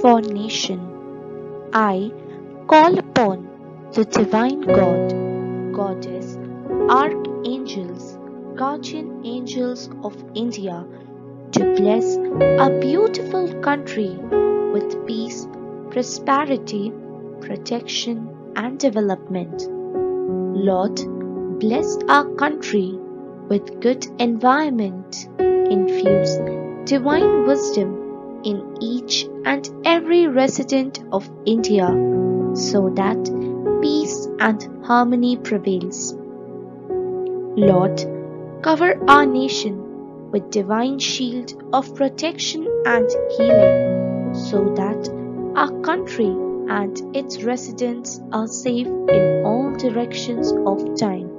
for nation. I call upon the divine God, Goddess, archangels, guardian angels of India to bless our beautiful country with peace, prosperity, protection, and development. Lord, bless our country with good environment, infuse divine wisdom in each and every resident of India so that peace and harmony prevails. Lord, cover our nation with divine shield of protection and healing so that our country and its residents are safe in all directions of time.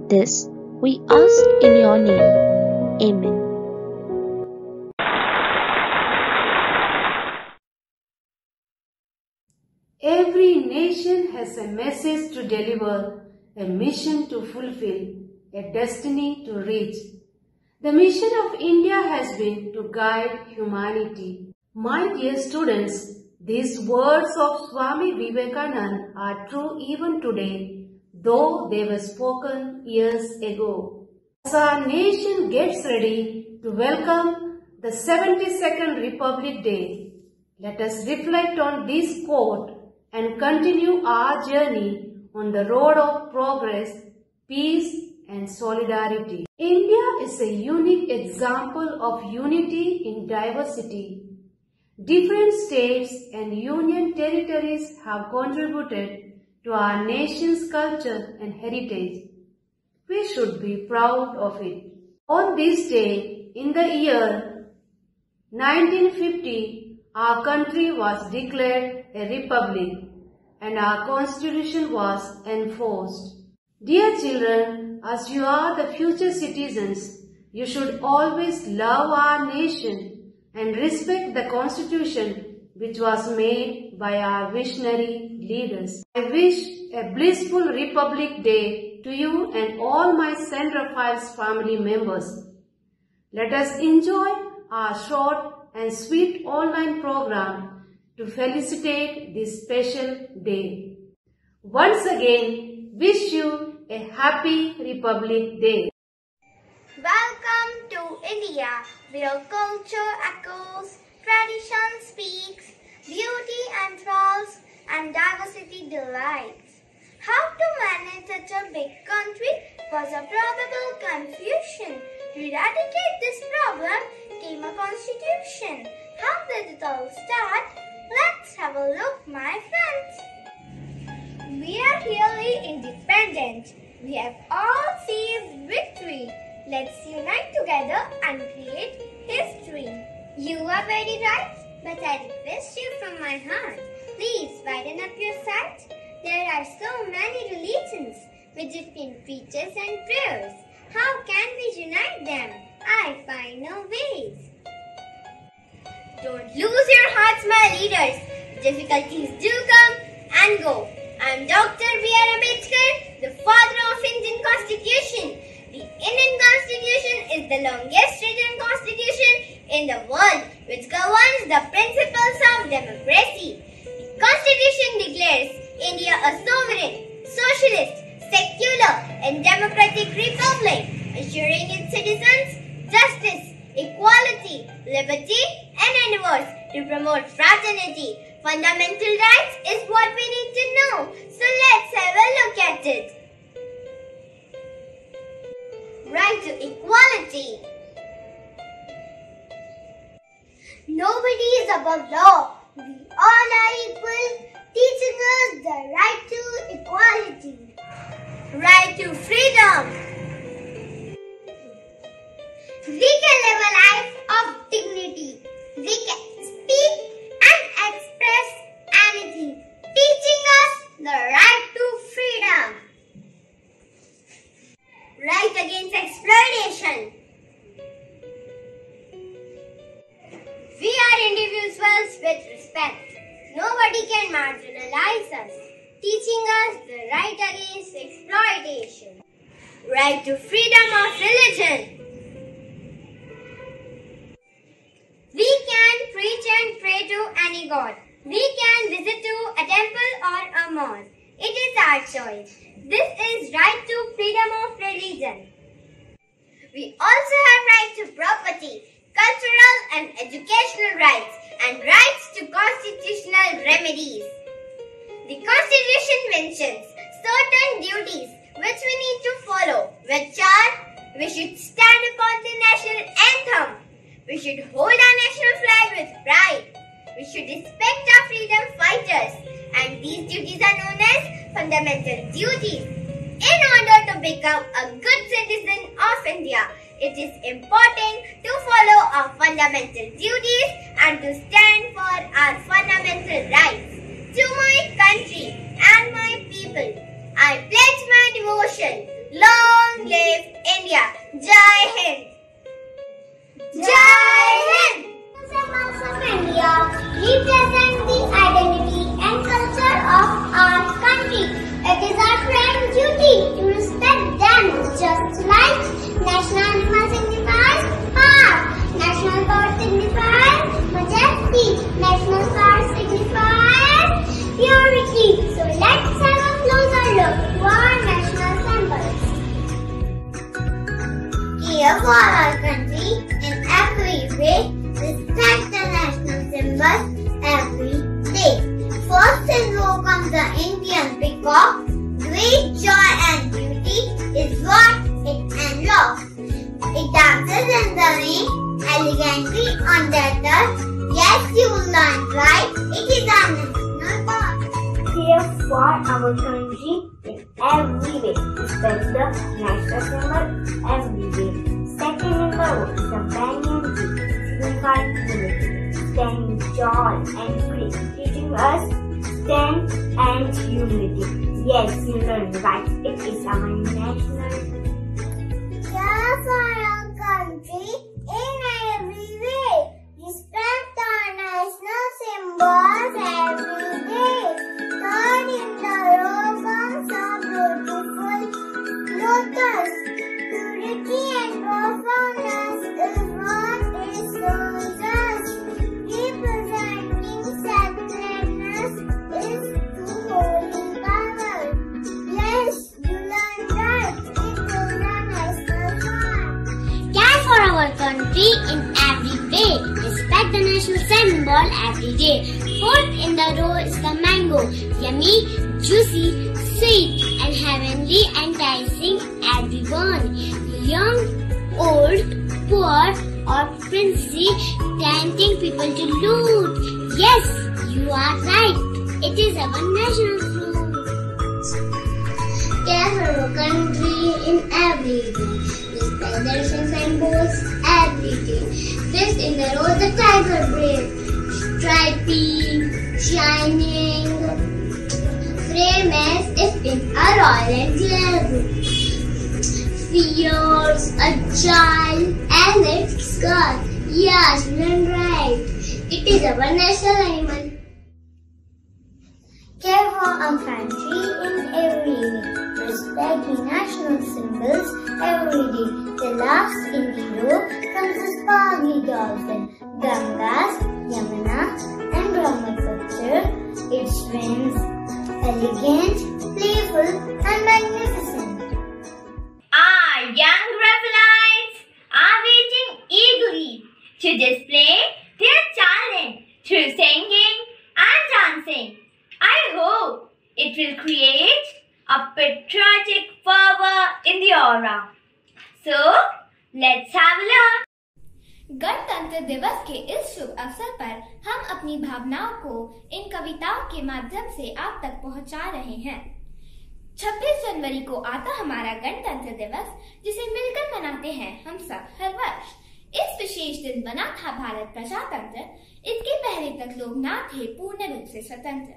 This we ask in your name. Amen. Every nation has a message to deliver, a mission to fulfill, a destiny to reach. The mission of India has been to guide humanity. My dear students, these words of Swami Vivekananda are true even today, though they were spoken years ago. As our nation gets ready to welcome the 72nd Republic Day, let us reflect on this quote and continue our journey on the road of progress, peace, and solidarity. India is a unique example of unity in diversity. Different states and union territories have contributed to our nation's culture and heritage. We should be proud of it. On this day, in the year 1950, our country was declared a republic and our constitution was enforced. Dear children, as you are the future citizens, you should always love our nation and respect the constitution which was made by our visionary leaders. I wish a blissful Republic Day to you and all my St. Raphael's family members. Let us enjoy our short and sweet online program to felicitate this special day. Once again, wish you a happy Republic Day. Welcome to India, where culture echoes, tradition speaks, beauty enthralls, and diversity delights. How to manage such a big country was a probable confusion. To eradicate this problem came a constitution. How did it all start? Let's have a look, my friends. We are really independent. We have all seized victory. Let's unite together and create history. You are very right, but I request you from my heart, please widen up your sight. There are so many religions with different preachers and prayers. How can we unite them? I find no ways. Don't lose your hearts, my leaders. Difficulties do come and go. I am Dr. B.R. Ambedkar, the father of Indian Constitution. The Indian Constitution is the longest written constitution in the world, which governs the principles of democracy. The Constitution declares India a sovereign, socialist, secular and democratic republic, assuring its citizens justice, equality, liberty and endeavors to promote fraternity. Fundamental rights is what we need to know, so let's have a look at it. Right to equality. Nobody is above law. We all are equal, teaching us the right to equality. Right to freedom. We can live a life of dignity. We can speak and express anything, teaching us the right to freedom. Right against exploitation. We are individuals with respect. Nobody can marginalize us, teaching us the right against exploitation. Right to freedom of religion. We can preach and pray to any god. We can visit to a temple or a mosque. It is our choice. This is right to freedom of religion. We also have right to property, cultural and educational rights, and rights to constitutional remedies. The Constitution mentions certain duties which we need to follow, which are: we should stand upon the national anthem, we should hold our national flag with pride, we should respect our freedom fighters, and these duties are known as fundamental duties. In order to become a good citizen of India, it is important to follow our fundamental duties and to stand for our fundamental rights. To my country and my people, I pledge my devotion. Long live India! Jai Hind! Jai Hind! Symbols of India represent the identity and culture of our country. It is our prime duty to respect them, just like national animal signifies heart, national bird signifies majesty, national star signifies purity. So let's have a closer look to our national symbols. Care for our country in every way, respect the national symbols every day. First in row comes the Indian peacock. Great joy and beauty is what it unlocks. It dances in the rain, elegantly on the earth. Yes, you learned right. It is our national bird. Care for our country in every way. Respect the national symbol every day. Second in the row is the banyan tree, signifying unity, standing tall and free, teaching us strength and unity. Yes, you learned right. It is our national. Care for our country in every way. Respect our national symbols every day. Third in the row comes a beautiful lotus. Purity and profoundness is what it shows us. Representing sacredness is to holy power. Yes, you learned right. It is a national song. Care for our country in every way. Respect the national symbol every day. Fourth in the row is the mango. Yummy, juicy, sweet and heavenly, enticing everyone. Young, old, poor or princely, tempting people to loot. Yes, you are right. It is our national fruit. Care for our country in every way. Respect the national symbols every day. Fifth in the row, the tiger brave. Stripy, shining, frame as if in a royal glove. Fierce, agile, and its guard. Yes, learn right. It is our national animal. Care for our country in every way. Respect the national symbols every day. The last in the row comes the sparkly dolphin. Gangas, Yamuna, and Brahmaputra. It swims elegant, playful, and magnificent. Our young Raffleites are waiting eagerly to display their talent through singing and dancing. I hope it will create a patriotic fervor in the aura. So, let's have a look. गणतंत्र दिवस के इस शुभ अवसर पर हम अपनी भावनाओं को इन कविताओं के माध्यम से आप तक पहुंचा रहे हैं। 26 जनवरी को आता हमारा गणतंत्र दिवस, जिसे मिलकर मनाते हैं हम सब हर वर्ष। इस विशेष दिन बना था भारत प्रजातंत्र। इसके पहले तक लोग ना थे पूर्ण रूप से स्वतंत्र।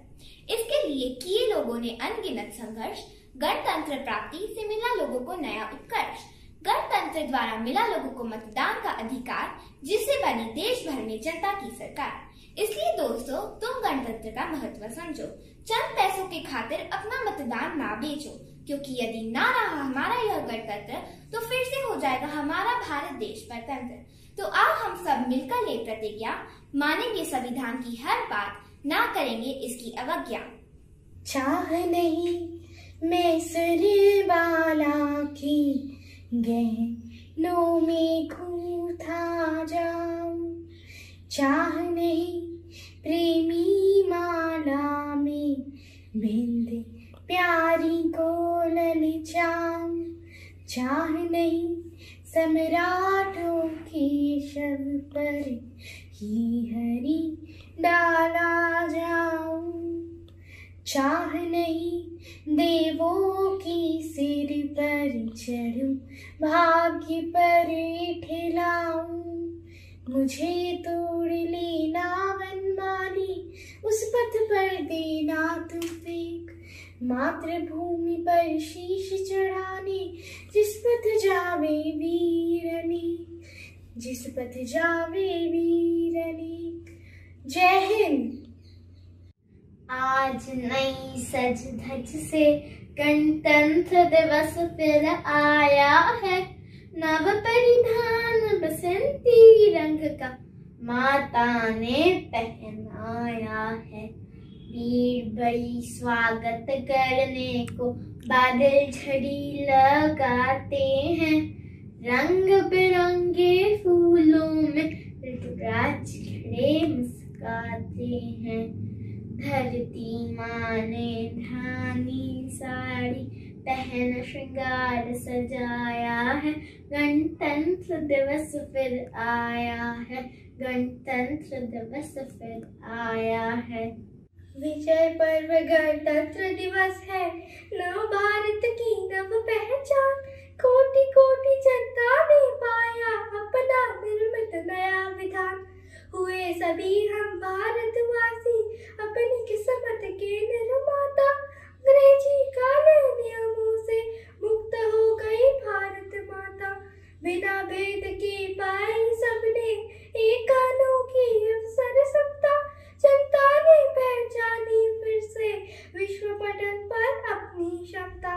इसके लिए किए लोगों ने अनगिनत संघर्ष। गणतंत्र प्राप्ति से मिला लोगों को नया उत्कर्ष। गणतंत्र द्वारा मिला लोगों को मतदान का अधिकार, जिससे बनी देश भर में जनता की सरकार। इसलिए दोस्तों, तुम गणतंत्र का महत्व समझो। चंद पैसों की खातिर अपना मतदान ना बेचो, क्योंकि यदि ना रहा हमारा यह गणतंत्र तो फिर से हो जाएगा हमारा भारत देश परतंत्र। तो आओ हम सब मिलकर ले प्रतिज्ञा, मानेंगे संविधान की हर बात, ना करेंगे इसकी अवज्ञा। चाह नहीं मैं सिर वाला की गहनों में खूंथा जाऊं, चाह नहीं प्रेमी माला में बिंद प्यारी को ललचाऊं, चाह नहीं सम्राटों के शव पर ही हरी डाला जाऊं, चाह नहीं देवों की सिर पर चढ़ूं, भाग्य पर ठिलाऊं, मुझे तोड़ लेना वनमाली, उस पथ पर देना तू फेंक, मातृभूमि पर शीश चढ़ाने, जिस पथ जावे वीरनी, जिस पथ जावे वीरनी। जय हिंद। आज नई सज धज से गणतंत्र दिवस फिर आया है, नव परिधान बसंती रंग का माता ने पहनाया है, भीड़ बड़ी स्वागत करने को बादल झड़ी लगाते हैं, रंग बिरंगे फूलों में ऋतुराज खड़े मुस्काते हैं, धरती माँ ने धानी साड़ी पहन श्रृंगार सजाया है, गणतंत्र दिवस फिर आया है, गणतंत्र दिवस फिर आया है। विजय पर्व गणतंत्र दिवस है, नव भारत की नव पहचान, कोटि कोटि जनता ने पाया अपना निर्मित नया विधान, हुए सभी हम भारतवासी अपनी किस्मत के निर्माता, अंग्रेजी काले नियमों से मुक्त हो गई भारत माता, बिना भेद के पाई सबने एक अनोखी अवसर सत्ता, जनता ने पहचानी फिर से विश्व पटल पर अपनी क्षमता,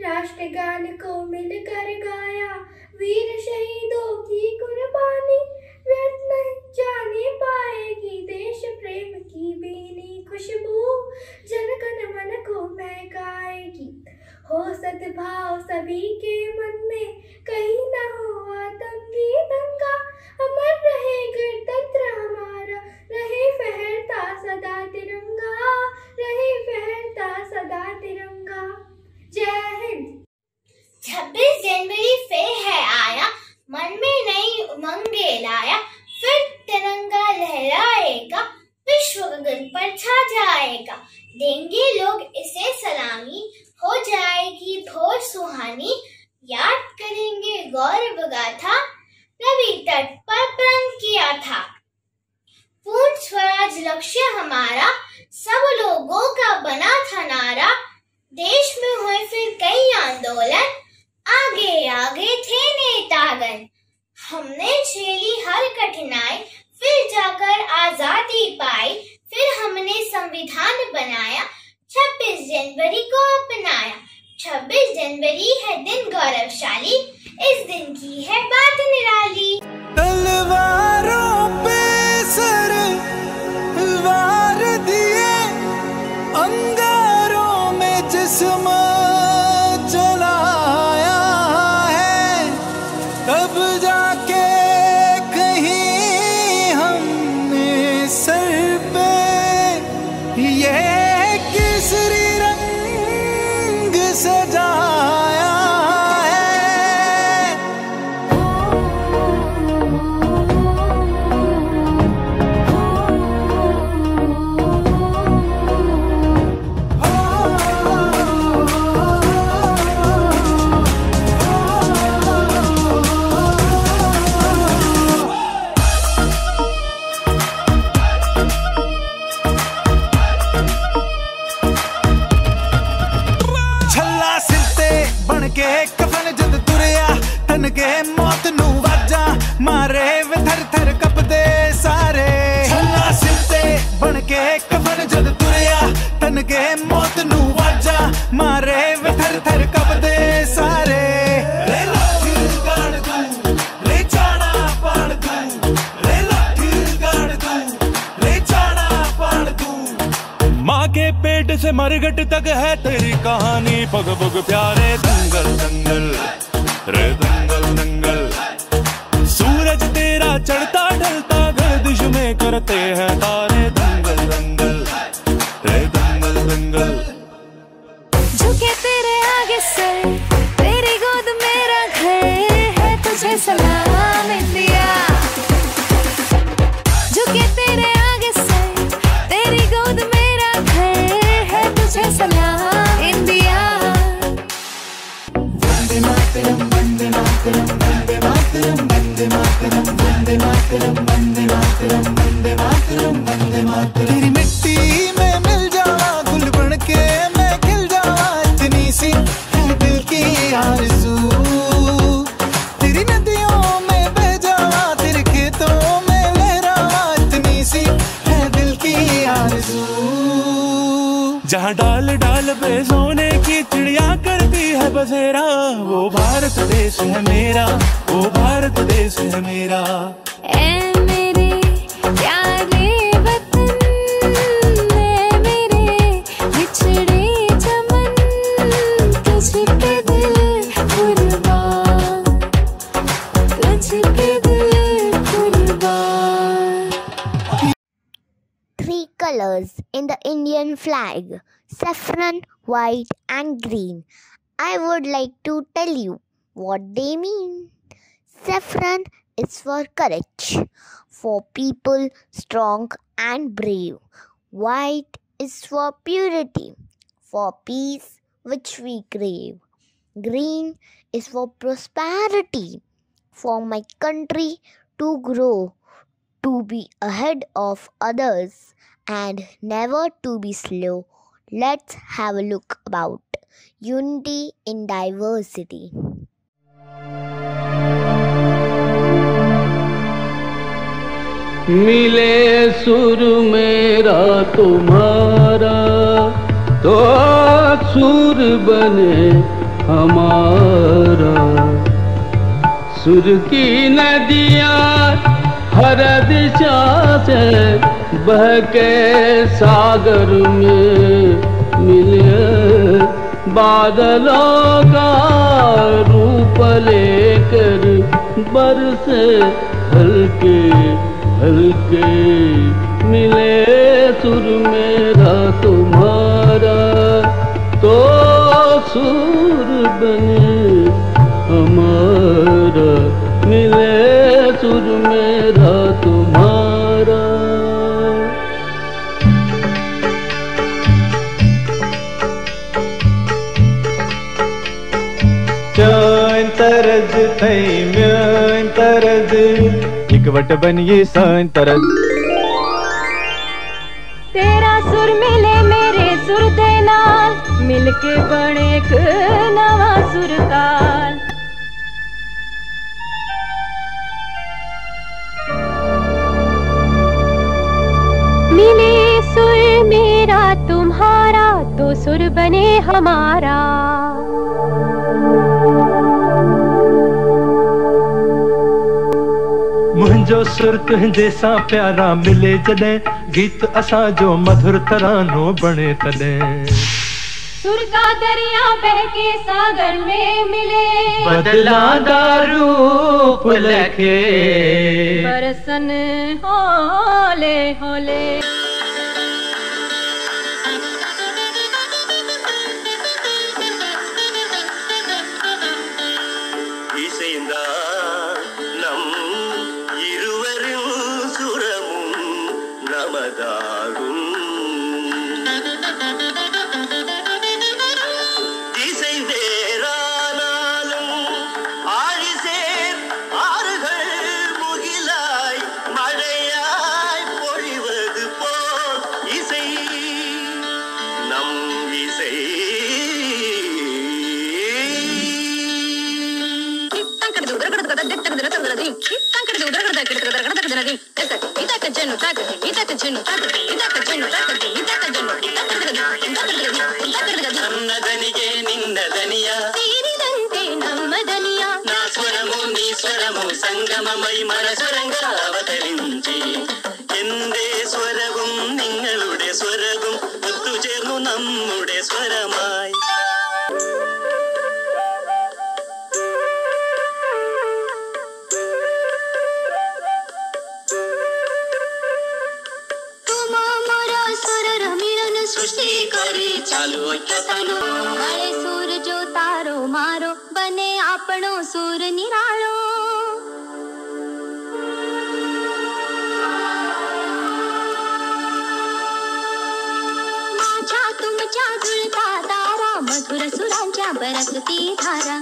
राष्ट्रगान को मिलकर गाया, वीर शहीदों की कुर्बानी, व्यर्थ नहीं जाने पाएगी देश प्रेम की बीनी खुशबू, जन गण मन को महकाएगी, हो सद्भाव सभी के मन में, कहीं न हो आतंकी दंगा, अमर रहे गणतंत्र हमारा, रहे फहरता सदा तिरंगा, रहे फहरता सदा तिरंगा। जय हिंद। 26 जनवरी फिर है आया, मन में नई उमंगे लाया, फिर तिरंगा लहराएगा, विश्व गगन पर छा जाएगा, देंगे लोग इसे सलामी, हो जाएगी भोर सुहानी, याद करेंगे गौरव गाथा, रवि तट पर प्रण किया था, पूर्ण स्वराज लक्ष्य हमारा, सब लोगों का बना था नारा, देश में हुए फिर कई आंदोलन, आगे आगे थे नेतागण, हमने झेली हर कठिनाई, फिर जाकर आजादी पाई, फिर हमने संविधान बनाया, 26 जनवरी को अपनाया, 26 जनवरी है दिन गौरवशाली, इस दिन की है बात निराली। तलवारों पे सर वार दिए, अंगारों में जिस्म चलाया है, तब जाके कहीं हमने सर पे ये केसरी रंग सजाया है। तन के मौत नू वाजा मारे वे थर थर कपदे सारे, छल्ला सिर ते बन के कफन जद तुरया, तन के मौत नू वाजा मारे वे थर थर कपदे सारे, ले लाठी गाड़ दूं ले जाना पाड़ दूं, मरघट तक है तेरी कहानी, पग पग प्यारे दंगल दंगल रे दंगल दंगल। सूरज तेरा चढ़ता ढलता गर्दिश में करते हैं तारे, दंगल दंगल रे दंगल दंगल। झुके तेरे आगे सर, तेरी गोद मेरा घर है, तुझे सलाम इंडिया। झुके तेरे आगे सर, तेरी गोद मेरा घर है, तुझे सलाम इंडिया। वंदे मातरम वंदे मातरम वंदे मातरम वंदे मातरम वंदे मातरम वंदे मातरम वंदे मातरम वंदे मातरम। तेरी मिट्टी में मिल जावा गुल बन के मैं खिल जावा, इतनी सी है दिल की आरज़ू। तेरी नदियों में बह जावा, तेरे खेतों में लहरावा, इतनी सी है दिल की आरज़ू। जहाँ डाल डाल पे सोने की चिड़िया करती है बसेरा, वो भारत देश है मेरा, वो भारत देश है मेरा। ऐ मेरे प्यारे वतन, ऐ मेरे बिछड़े चमन, तुझ पे दिल कुर्बान, तुझ पे दिल कुर्बान। Three colors in the Indian flag: saffron, white and green. I would like to tell you what they mean. Saffron is for courage, for people strong and brave. White is for purity, for peace which we crave. Green is for prosperity, for my country to grow, to be ahead of others and never to be slow. Let's have a look about unity in diversity. मिले सुर मेरा तुम्हारा, तो सुर बने हमारा। सुर की नदियाँ हर दिशा से बह के सागर में मिले, बादलों का रूप लेकर बरसे हल्के हल्के। मिले सुर मेरा तुम्हारा, तो सुर बने हमारा। मिले सुर मेरा तुम्हारा। चैन तरज थई म्यान तरज, इकवट बनिए सान तरज। तेरा सुर मिले मेरे सुर दे नाल, मिलके बने एक नवा सुर ताल। मिले सुर मेरा तुम्हारा, तो सुर बने हमारा। मुंहिंजो सुर तुंहिंजे सां प्यारा मिले जॾहिं, गीत असां जो मधुर तरानो बणे तॾहिं। सुर का दरिया बह के सागर में मिले, बदलांदा रूप लखे बरसन होले होले। ನಮ್ಮದನಿಗೆ ನಿನ್ನದನಿಯ, ನಮ್ಮದನಿಯ, ನಾ ಸ್ವರಮು ನೀ స్వరము సంగమమై మన స్వరంగా అవతరించి എന്റെ സ്വരവും നിങ്ങളുടെ സ്വരവും ഒത്തുചേർന്നു നമ്മുടെ സ്വരമായി सृष्टि करी चालू ऐक्यतानो મળે સુર જો તારો મારો બને આપણો સુર નિરાળો माझ्या तुमच्या जुळता तारा मधुर सुरांच्या बरसती धारा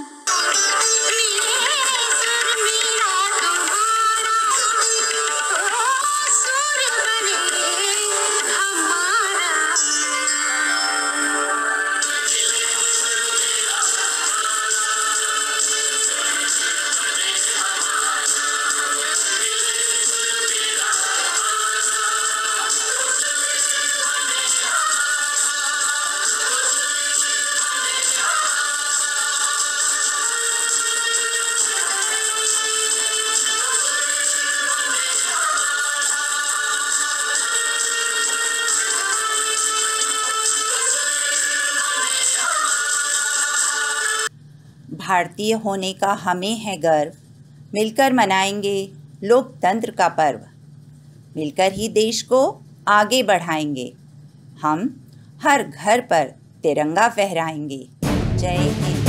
भारतीय होने का हमें है गर्व, मिलकर मनाएंगे लोकतंत्र का पर्व, मिलकर ही देश को आगे बढ़ाएंगे, हम हर घर पर तिरंगा फहराएंगे। जय हिंद।